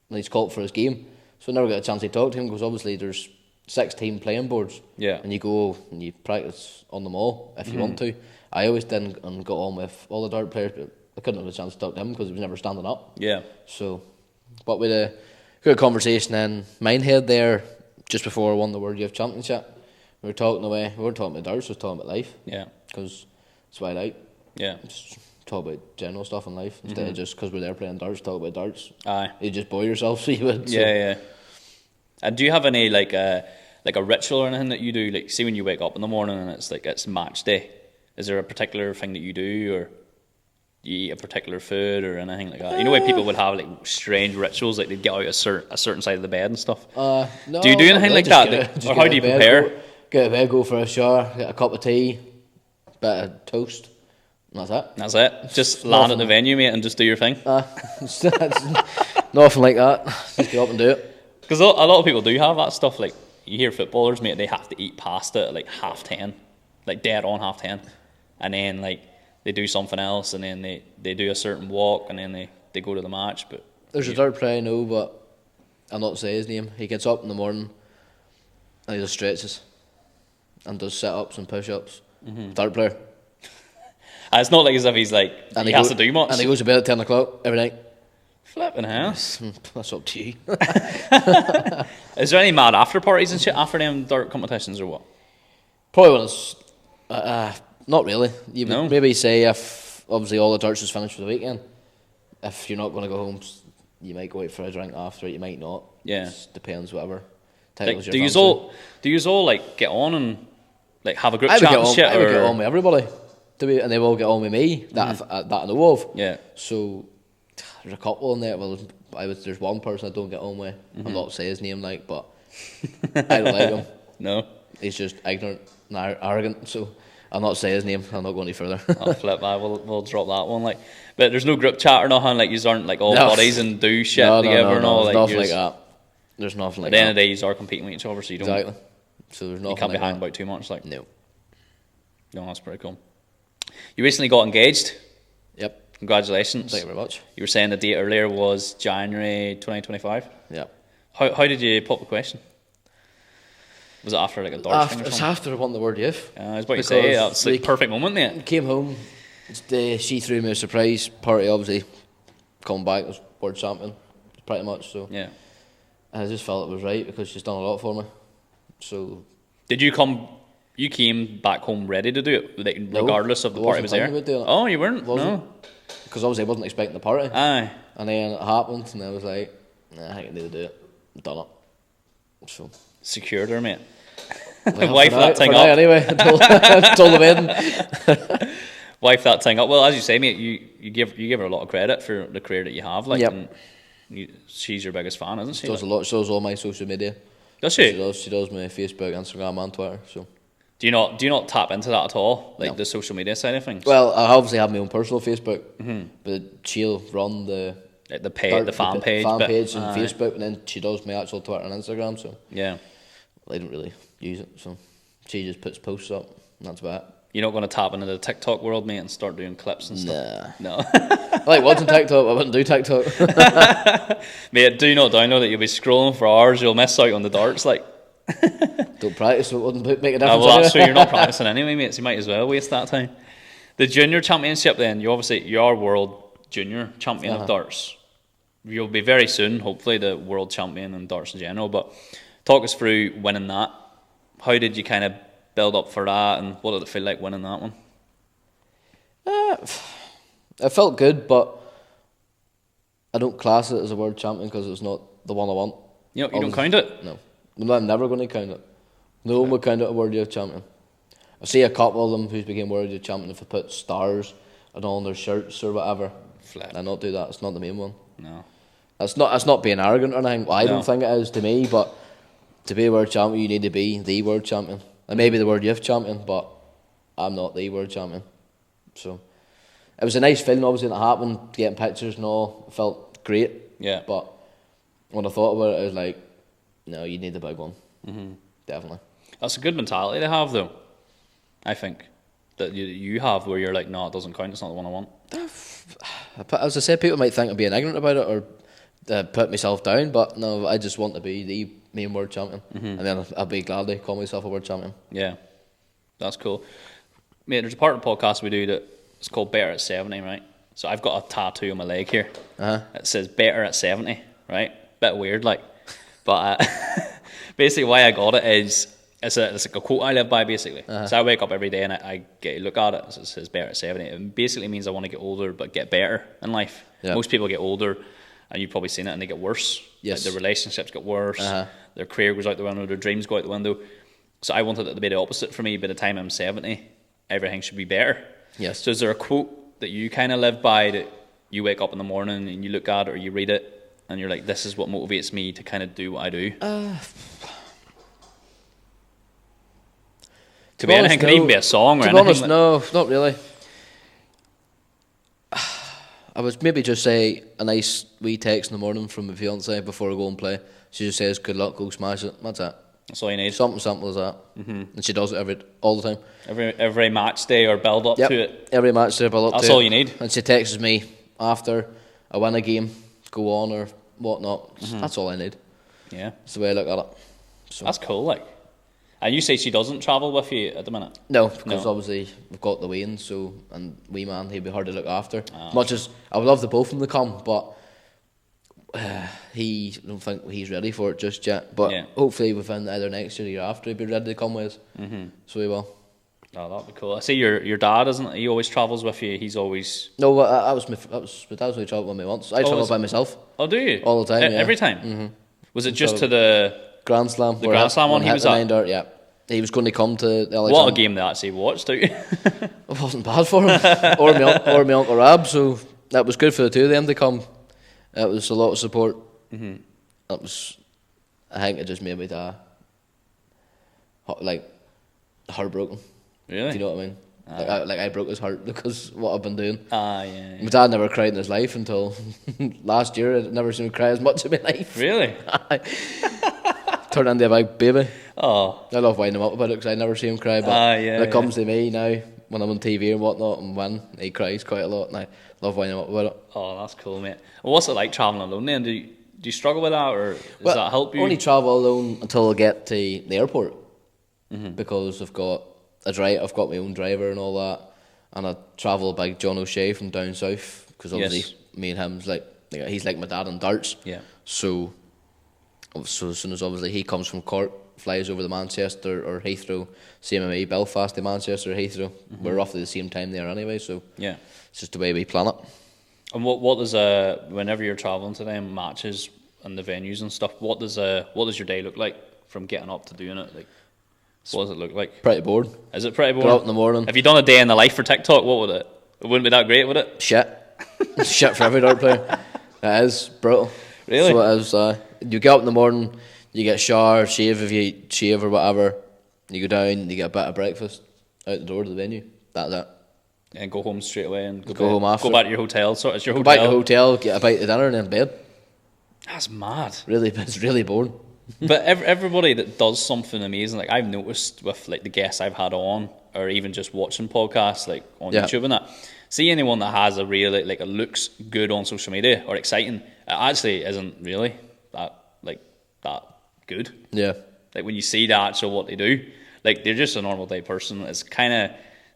Speaker 2: and he's called for his game. So I never got a chance to talk to him, because obviously there's 16 playing boards.
Speaker 1: Yeah.
Speaker 2: And you go and you practice on them all if you want to. I always did and got on with all the dart players, but I couldn't have a chance to talk to him because he was never standing up.
Speaker 1: Yeah.
Speaker 2: So, but we had a good conversation in Minehead there just before I won the World Youth Championship. We were talking away. We weren't talking about darts, we were talking about life.
Speaker 1: Yeah.
Speaker 2: Because that's what I like.
Speaker 1: Yeah.
Speaker 2: Just talk about general stuff in life instead of just because we're there playing darts, talk about darts.
Speaker 1: Aye.
Speaker 2: You just bore yourself, so you would. So.
Speaker 1: Yeah. And do you have any like a ritual or anything that you do? Like, see when you wake up in the morning and it's match day. Is there a particular thing that you do, or you eat a particular food or anything like that? You know, where people would have like strange rituals, like they'd get out a certain side of the bed and stuff.
Speaker 2: No,
Speaker 1: do you do anything like that? Or how do you prepare?
Speaker 2: Get out of bed, go for a shower, get a cup of tea, bit of toast, and that's it.
Speaker 1: That's it. Just land at the venue, mate, and just do your thing.
Speaker 2: It's nothing like that. Just get up and do it.
Speaker 1: Because a lot of people do have that stuff. Like, you hear footballers, mate, they have to eat pasta at like 10:30, like dead on 10:30, and then like they do something else, and then they do a certain walk, and then they go to the match. But
Speaker 2: there's a dart player I know, but I'll not say his name. He gets up in the morning and he just stretches and does sit-ups and push-ups. Dart player.
Speaker 1: It's not like as if he's like,
Speaker 2: And
Speaker 1: he has to do much.
Speaker 2: And he goes to bed at 10 o'clock every night.
Speaker 1: Flipping hell.
Speaker 2: That's up to you.
Speaker 1: Is there any mad after parties and shit after them dart competitions or what?
Speaker 2: Probably when it's... not really. You would
Speaker 1: No?
Speaker 2: maybe say if, obviously, all the darts is finished for the weekend, if you're not going to go home, you might go out for a drink after it, you might not.
Speaker 1: Yeah.
Speaker 2: Just depends, whatever.
Speaker 1: Like, do you all like get on and like have a group
Speaker 2: I would
Speaker 1: chat
Speaker 2: get
Speaker 1: and
Speaker 2: on,
Speaker 1: shit?
Speaker 2: I would
Speaker 1: or?
Speaker 2: get on with everybody, and they will get on with me. That I know of.
Speaker 1: Yeah.
Speaker 2: So there's a couple in there. Well, there's one person I don't get on with. I'm not saying his name, like, but I don't like him.
Speaker 1: No.
Speaker 2: He's just ignorant and arrogant. So I'll not say his name. I'll not go any further.
Speaker 1: I'll flip that. We'll drop that one. Like, but there's no group chat or nothing. Like, you aren't like all buddies and do shit together and all.
Speaker 2: There's
Speaker 1: Like,
Speaker 2: nothing like that. There's nothing like that.
Speaker 1: At the end of the day, you are competing with each other, so you don't.
Speaker 2: Exactly. So there's nothing.
Speaker 1: You can't be
Speaker 2: like
Speaker 1: hanging
Speaker 2: that.
Speaker 1: about too much. Like,
Speaker 2: No.
Speaker 1: no, that's pretty cool. You recently got engaged.
Speaker 2: Yep.
Speaker 1: Congratulations.
Speaker 2: Thank you very much.
Speaker 1: You were saying the date earlier was January 2025.
Speaker 2: Yep.
Speaker 1: How did you pop the question? Was it after like a darts thing or
Speaker 2: It's
Speaker 1: something?
Speaker 2: after I won the word youth.
Speaker 1: I was about to say, that's like
Speaker 2: we
Speaker 1: perfect moment, mate.
Speaker 2: came home. She threw me a surprise party. Obviously, come back as world champion, pretty much. So
Speaker 1: Yeah.
Speaker 2: and I just felt it was right because she's done a lot for me. So
Speaker 1: Did you come? You came back home ready to do it, like,
Speaker 2: No,
Speaker 1: regardless of the
Speaker 2: I
Speaker 1: party
Speaker 2: wasn't
Speaker 1: was there.
Speaker 2: thinking about doing it.
Speaker 1: Oh, you weren't?
Speaker 2: Wasn't.
Speaker 1: No.
Speaker 2: because obviously I wasn't expecting the party,
Speaker 1: Aye.
Speaker 2: and then it happened, and I was like, nah, I think I need to do it. I've done it. So
Speaker 1: Secured her, mate.
Speaker 2: like,
Speaker 1: Wife that thing up.
Speaker 2: Anyway, I told the wedding.
Speaker 1: Wife that thing up. Well, as you say, mate, you give her a lot of credit for the career that you have. Like,
Speaker 2: Yep.
Speaker 1: and she's your biggest fan, isn't she?
Speaker 2: She does a lot. She does all my social media.
Speaker 1: Does she?
Speaker 2: She does my Facebook, Instagram, and Twitter. So.
Speaker 1: Do you not tap into that at all, like
Speaker 2: No.
Speaker 1: the social media side of things?
Speaker 2: Well, I obviously have my own personal Facebook, but she'll run the
Speaker 1: Like the fan page,
Speaker 2: and
Speaker 1: aye.
Speaker 2: Facebook, and then she does my actual Twitter and Instagram. So
Speaker 1: Yeah.
Speaker 2: I don't really use it. So she just puts posts up, and that's about it.
Speaker 1: You're not going to tap into the TikTok world, mate, and start doing clips and stuff?
Speaker 2: Nah.
Speaker 1: No.
Speaker 2: I like watching TikTok. I wouldn't do TikTok.
Speaker 1: Mate, do not download it. You'll be scrolling for hours. You'll miss out on the darts. Like,
Speaker 2: Don't practice, so it wouldn't make a difference.
Speaker 1: well, that's true.
Speaker 2: anyway.
Speaker 1: You're not practicing anyway, mate. So you might as well waste that time. The junior championship, then you're world junior champion of darts. You'll be very soon, hopefully, the world champion in darts in general. But talk us through winning that. How did you kind of build up for that, and what did it feel like winning that one?
Speaker 2: It felt good, but I don't class it as a world champion because it's not the one I want.
Speaker 1: You don't count it?
Speaker 2: No. Well, I'm never going to count it. No one would count it a world youth champion. I see a couple of them who's became world youth champion if they put stars and all on their shirts or whatever.
Speaker 1: Flip.
Speaker 2: I not do that. It's not the main one.
Speaker 1: No.
Speaker 2: That's not being arrogant or anything. I
Speaker 1: No.
Speaker 2: don't think it is to me, but to be a world champion, you need to be the world champion. I may be the world youth champion, but I'm not the world champion. So it was a nice feeling, obviously, when it happened, getting pictures and all. It felt great.
Speaker 1: Yeah.
Speaker 2: But when I thought about it, I was like, no, you need the big one. Mm-hmm. Definitely.
Speaker 1: That's a good mentality to have, though. I think that you have, where you're like, no, it doesn't count. It's not the one I want.
Speaker 2: As I said, people might think I'm being ignorant about it or put myself down, but no, I just want to be the main world champion, and then I'll be glad to call myself a world champion.
Speaker 1: Yeah, that's cool, mate. There's a part of the podcast we do that it's called Better at 70, right? So I've got a tattoo on my leg here. It says Better at 70, right? Bit weird, like, but basically why I got it is it's like a quote I live by, basically. So I wake up every day and I get to look at it. So it says Better at 70. It basically means I want to get older but get better in life.
Speaker 2: Yeah.
Speaker 1: Most people get older, and you've probably seen it, and they get worse.
Speaker 2: Yes.
Speaker 1: Like, their relationships get worse. Their career goes out the window. Their dreams go out the window. So I wanted it to be the opposite for me. By the time I'm 70, everything should be better.
Speaker 2: Yes.
Speaker 1: So is there a quote that you kind of live by, that you wake up in the morning and you look at it or you read it and you're like, this is what motivates me to kind of do what I do? Could be anything. Could even be a song or
Speaker 2: to
Speaker 1: anything.
Speaker 2: be honest, no, not really. I would maybe just say a nice wee text in the morning from my fiancée before I go and play. She just says, good luck, go smash it. That's it.
Speaker 1: That's all you need.
Speaker 2: Something simple as that. And she does it all the time.
Speaker 1: Every match day or build up to it.
Speaker 2: Every match day, build up
Speaker 1: That's
Speaker 2: to it.
Speaker 1: all you need.
Speaker 2: And she texts me after I win a game, go on or whatnot. That's all I need.
Speaker 1: Yeah.
Speaker 2: That's the way I look at it. So.
Speaker 1: That's cool, like. And you say she doesn't travel with you at the minute?
Speaker 2: No, because obviously we've got the Wayne, so, and wee man, he'd be hard to look after.
Speaker 1: Ah,
Speaker 2: Much as I would love the both of them to come, but I don't think he's ready for it just yet. But hopefully within either next year or year after, he'll be ready to come with us. So he will.
Speaker 1: Oh, that'd be cool. I see your dad, isn't he? Always travels with you. He's always...
Speaker 2: No, that was my dad's only travelled with me once. I travel by myself.
Speaker 1: Oh, do you?
Speaker 2: All the time, yeah.
Speaker 1: Every time? Was it just to the...
Speaker 2: Grand Slam.
Speaker 1: The Grand Slam one he was at?
Speaker 2: Dart, yeah. He was going to come to the
Speaker 1: What a game they actually watched, don't you?
Speaker 2: It wasn't bad for him. or my Uncle Rab, so that was good for the two of them to come. It was a lot of support. That was... I think it just made me heartbroken.
Speaker 1: Really?
Speaker 2: Do you know what I mean? I broke his heart because of what I've been doing.
Speaker 1: Yeah.
Speaker 2: My dad never cried in his life until last year. I'd never seen him cry as much in my life.
Speaker 1: Really?
Speaker 2: Turned into a big baby.
Speaker 1: Oh.
Speaker 2: I love winding him up about it because I never see him cry. But when it comes to me now, when I'm on TV and whatnot, and when he cries quite a lot, and I love winding him up about it.
Speaker 1: Oh, that's cool, mate. Well, what's it like travelling alone then? Do you struggle with that, or does that help you?
Speaker 2: I only travel alone until I get to the airport because I've got my own driver and all that, and I travel by John O'Shea from down south because obviously me and him's he's like my dad in darts.
Speaker 1: Yeah.
Speaker 2: So as soon as obviously he comes from Cork, flies over to Manchester or Heathrow, same as me, Belfast to Manchester or Heathrow. We're roughly the same time there anyway, so
Speaker 1: yeah,
Speaker 2: it's just the way we plan it.
Speaker 1: And what does whenever you're travelling to them matches and the venues and stuff, what does your day look like from getting up to doing it? Like, what does it look like?
Speaker 2: Pretty bored.
Speaker 1: Is it pretty bored?
Speaker 2: Get out in the morning.
Speaker 1: Have you done a day in the life for TikTok? What would it? It wouldn't be that great, would it?
Speaker 2: Shit. Shit for every dart player. It is brutal.
Speaker 1: Really?
Speaker 2: So it is. You get up in the morning, you get a shower, shave if you shave or whatever. You go down, you get a bit of breakfast, out the door to the venue. That's it.
Speaker 1: And go home straight away and
Speaker 2: go home after.
Speaker 1: Go back to your hotel. So it's your hotel.
Speaker 2: Go back to the hotel, get a bite of dinner, and then bed.
Speaker 1: That's mad.
Speaker 2: Really, it's really boring.
Speaker 1: But everybody that does something amazing, like I've noticed with like the guests I've had on, or even just watching podcasts like on YouTube and that, see anyone that has a really it looks good on social media or exciting, it actually isn't really that good.
Speaker 2: Yeah.
Speaker 1: Like when you see the actual what they do, like they're just a normal day person. It's kind of,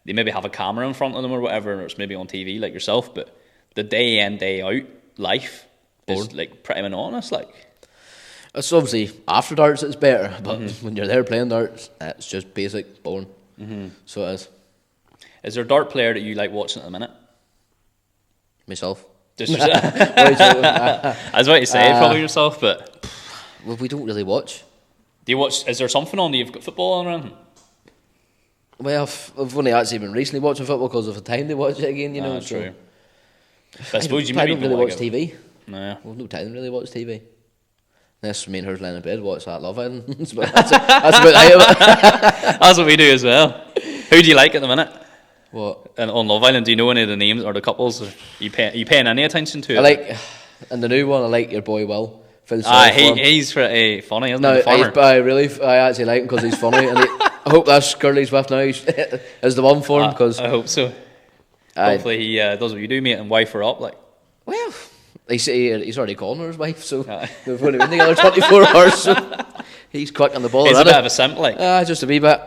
Speaker 1: they maybe have a camera in front of them or whatever, or it's maybe on TV like yourself, but the day in, day out life is like pretty monotonous. Like,
Speaker 2: it's obviously after darts it's better, but when you're there playing darts, it's just basic, boring. So it is.
Speaker 1: Is there a dart player that you like watching at the minute?
Speaker 2: Myself.
Speaker 1: Just yourself? I was about to say probably yourself, but
Speaker 2: well, we don't really watch.
Speaker 1: Do you watch? Is there something on that you've got football on or anything?
Speaker 2: Well, I've only actually been recently watching football because of the time to watch it again. You know,
Speaker 1: true. But I suppose you
Speaker 2: I
Speaker 1: maybe
Speaker 2: don't really watch TV.
Speaker 1: No,
Speaker 2: we've no time to really watch TV. Unless me and her lying in bed watch that Love Island. that's about the height of it.
Speaker 1: That's what we do as well. Who do you like at the minute?
Speaker 2: What?
Speaker 1: And on Love Island, do you know any of the names or the couples? Are you paying any attention to it?
Speaker 2: I like, in the new one, I like your boy Will.
Speaker 1: He's pretty funny, isn't he?
Speaker 2: I actually like him because he's funny, and I hope that's girl he's with now is the one for him. Because
Speaker 1: I hope so. Hopefully he does what you do, mate, and wife her up. Like,
Speaker 2: well, he's already calling her his wife, so we've only been together 24 hours. So he's quick on the ball.
Speaker 1: He's a bit of a simp, like.
Speaker 2: Just a wee bit.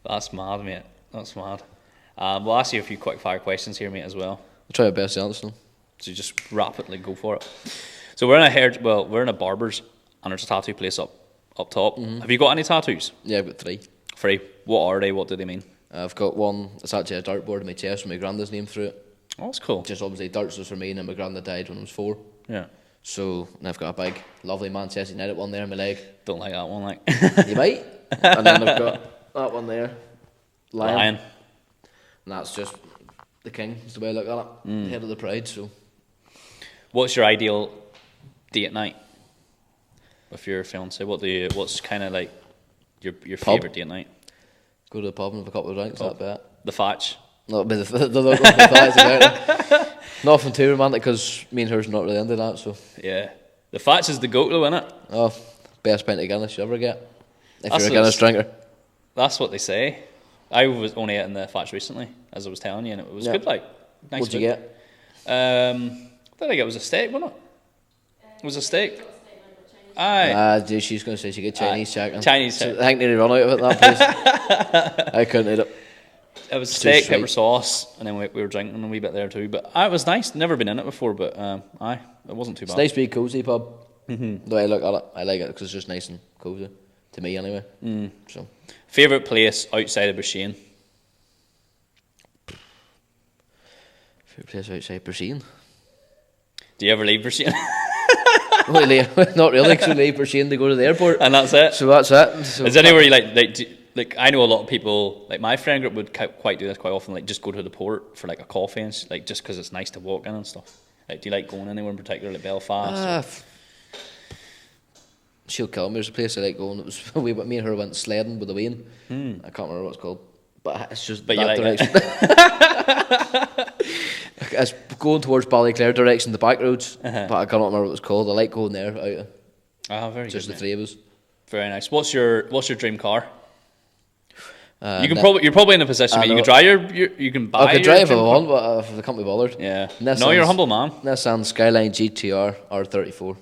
Speaker 1: That's mad, mate. That's mad. We'll ask you a few quick fire questions here, mate, as well.
Speaker 2: I'll try my best to answer them.
Speaker 1: So just rapidly go for it. So we're in a barber's, and there's a tattoo place up top. Have you got any tattoos?
Speaker 2: Yeah, I've got 3.
Speaker 1: 3. What are they? What do they mean?
Speaker 2: I've got one. It's actually a dartboard in my chest with my granddad's name through it.
Speaker 1: Oh, that's cool.
Speaker 2: Just obviously darts was for me, and then my granddad died when I was 4.
Speaker 1: Yeah.
Speaker 2: So and I've got a big, lovely Manchester United one there on my leg.
Speaker 1: Don't like that one, like.
Speaker 2: You might. And then I've got that one there, Lion. And that's just the king. Is the way I look at it. Head of the pride. So.
Speaker 1: What's your ideal date night with your fiance? What's kind of like your favourite date night?
Speaker 2: Go to the pub and have a couple of drinks. That bet.
Speaker 1: The Thatch.
Speaker 2: No, the local Thatch. Nothing too romantic because me and her's not really into that. So
Speaker 1: yeah, the Thatch is the goat though, isn't it?
Speaker 2: Oh, best pint of Guinness you ever get if you're a Guinness drinker.
Speaker 1: That's what they say. I was only out in the Thatch recently, as I was telling you, and it was good. Like, nice.
Speaker 2: What'd you get?
Speaker 1: I think it was a steak, wasn't it? It was a steak. Aye.
Speaker 2: Dude, she's going to say she get Chinese chicken.
Speaker 1: Chinese
Speaker 2: so I think they run out of it at that place. I couldn't eat it.
Speaker 1: It was steak, pepper sauce, and then we were drinking a wee bit there too. But it was nice. Never been in it before, but it wasn't too bad.
Speaker 2: It's nice, big cosy pub. The way I look at it, I like it because it's just nice and cosy to me anyway. So,
Speaker 1: favorite place outside of Broughshane?
Speaker 2: Favorite place outside Broughshane?
Speaker 1: Do you ever leave Broughshane?
Speaker 2: Not really, because we leave Broughshane to go to the airport,
Speaker 1: and that's it.
Speaker 2: So that's it. So
Speaker 1: is there anywhere you like I know a lot of people, like my friend group would quite do this quite often, like just go to the port for like a coffee and like just because it's nice to walk in and stuff. Like, do you like going anywhere in particular, like Belfast?
Speaker 2: She'll kill me. There's a place I like going. It was me and her went sledding with the Wayne. I can't remember what it's called, but it's just that direction. It's going towards Ballyclare direction, the back roads, but I can't remember what it's called. I like going there out.
Speaker 1: Very
Speaker 2: just
Speaker 1: good,
Speaker 2: the three of us.
Speaker 1: Very nice. What's your dream car? You're probably in a position where you can drive you can buy.
Speaker 2: I could drive if I want, but I can't be bothered.
Speaker 1: Yeah. No, you're a humble man.
Speaker 2: Nissan Skyline GTR R34,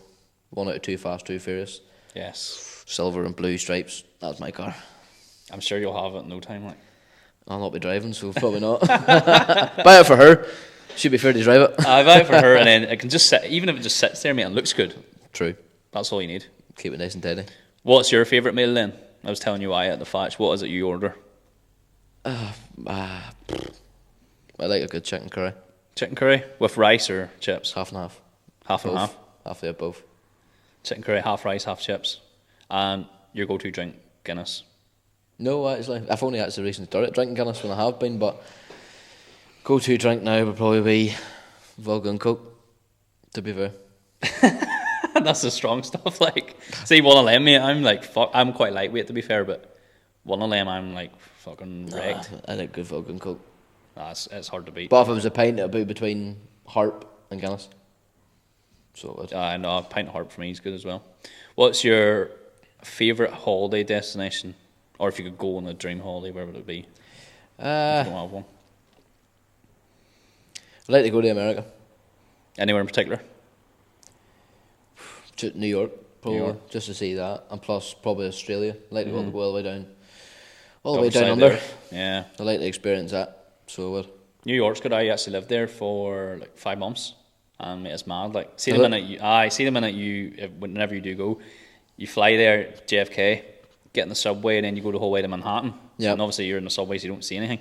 Speaker 2: 1 out of 2 Fast 2 Furious.
Speaker 1: Yes.
Speaker 2: Silver and blue stripes. That's my car.
Speaker 1: I'm sure you'll have it in no time. Like,
Speaker 2: I'll not be driving, so probably not. Buy it for her. She'd be fair to drive it.
Speaker 1: I buy it for her, and then it can just sit. Even if it just sits there, mate, and looks good.
Speaker 2: True.
Speaker 1: That's all you need.
Speaker 2: Keep it nice and tidy.
Speaker 1: What's your favourite meal then? I was telling you why at the Fatch. What is it you order?
Speaker 2: I like a good chicken curry.
Speaker 1: Chicken curry with rice or chips?
Speaker 2: Half and half.
Speaker 1: Half and half?
Speaker 2: Half of both.
Speaker 1: Chicken curry, half rice, half chips. And your go-to drink, Guinness?
Speaker 2: No, actually. I've only actually recently started drinking Guinness when I have been, but go-to drink now would probably be vodka and Coke, to be fair.
Speaker 1: That's the strong stuff. Like, say one of them, mate, I'm like, fuck, I'm quite lightweight, to be fair, but one of them, I'm like fucking wrecked.
Speaker 2: I like good vodka and Coke.
Speaker 1: It's hard to beat.
Speaker 2: But if it was a pint, it'd be between Harp and Guinness. So
Speaker 1: I know, a pint of Harp for me is good as well. What's your favourite holiday destination? Or if you could go on a dream holiday, where would it be? If you don't have one.
Speaker 2: I'd like to go to America.
Speaker 1: Anywhere in particular?
Speaker 2: New York, probably, just to see that. And plus, probably Australia. I'd like to go all the way down. All the way down under.
Speaker 1: There. Yeah.
Speaker 2: I'd like to experience that. So I would.
Speaker 1: New York's good. I actually lived there for like 5 months. And it's mad. Like, see the minute whenever you do go, you fly there, JFK, get in the subway, and then you go the whole way to Manhattan.
Speaker 2: Yeah.
Speaker 1: And obviously you're in the subway, so you don't see anything.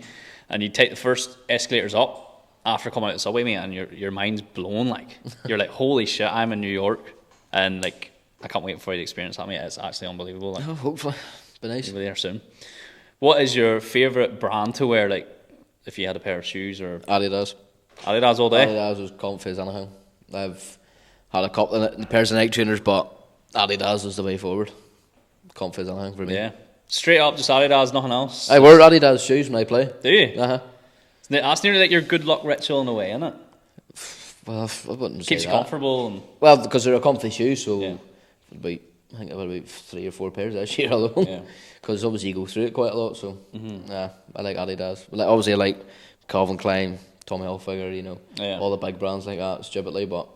Speaker 1: And you take the first escalators up after coming out of the subway, mate, and your mind's blown. Like, you're like, holy shit, I'm in New York. And like, I can't wait for you to experience that, mate. It's actually unbelievable. Like,
Speaker 2: hopefully, be nice.
Speaker 1: You'll be there soon. What is your favourite brand to wear? Like, if you had a pair of shoes or
Speaker 2: Adidas.
Speaker 1: Adidas all day.
Speaker 2: Adidas was comfy as anything. I've had a couple of pairs of Nike trainers, but Adidas was the way forward. Comfy as anything for me.
Speaker 1: Yeah, straight up, just Adidas, nothing else.
Speaker 2: I wear Adidas shoes when I play.
Speaker 1: Do you?
Speaker 2: That's
Speaker 1: nearly like your good luck ritual in a way, isn't it?
Speaker 2: Well, I wouldn't say
Speaker 1: keeps you comfortable. And
Speaker 2: well, because they're a comfy shoe, so
Speaker 1: yeah.
Speaker 2: I think I've about 3 or 4 pairs this year alone.
Speaker 1: Yeah.
Speaker 2: Because obviously you go through it quite a lot, so I like Adidas. Like, obviously I like Calvin Klein, Tommy Hilfiger, all the big brands like that, stupidly, but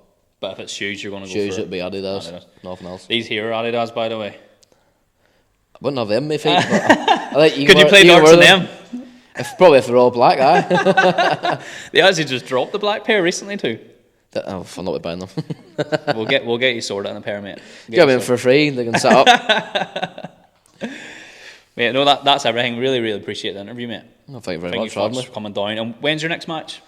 Speaker 1: if it's shoes, you're going to go
Speaker 2: shoes,
Speaker 1: for
Speaker 2: it'd be Adidas, nothing else.
Speaker 1: These here are Adidas, by the way.
Speaker 2: I wouldn't have them in my feet, but I like
Speaker 1: Could you play darts in them?
Speaker 2: Probably if they're all black, aye.
Speaker 1: They actually just dropped the black pair recently too.
Speaker 2: I'm not buying them.
Speaker 1: we'll get you sorted on a pair, mate.
Speaker 2: Get them in for free. They can set up.
Speaker 1: Mate, no, that's everything. Really, really appreciate the interview, mate.
Speaker 2: Well, thank you very much
Speaker 1: for coming down. And when's your next match?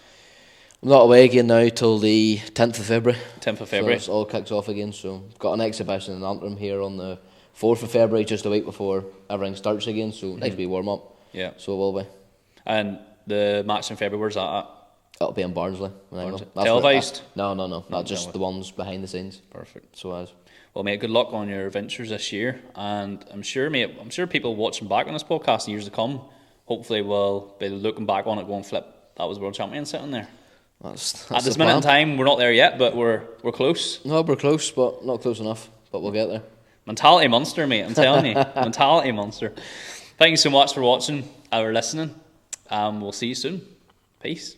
Speaker 2: I'm not away again now till the 10th of February.
Speaker 1: 10th of February.
Speaker 2: So it all kicks off again. So got an exhibition in Antrim here on the 4th of February, just a week before everything starts again. So next week warm up.
Speaker 1: Yeah.
Speaker 2: So it will be.
Speaker 1: And the match in February, where's that at?
Speaker 2: It'll be in Barnsley.
Speaker 1: Televised?
Speaker 2: No. Not just the ones behind the scenes.
Speaker 1: Perfect.
Speaker 2: So as.
Speaker 1: Well, mate, good luck on your ventures this year, and I'm sure people watching back on this podcast in years to come, hopefully will be looking back on it going, flip, that was world champion sitting there.
Speaker 2: That's
Speaker 1: at this minute in time, we're not there yet, but we're close.
Speaker 2: No, we're close, but not close enough. But we'll get there.
Speaker 1: Mentality monster, mate. I'm telling you, mentality monster. Thank you so much for watching or listening. We'll see you soon. Peace.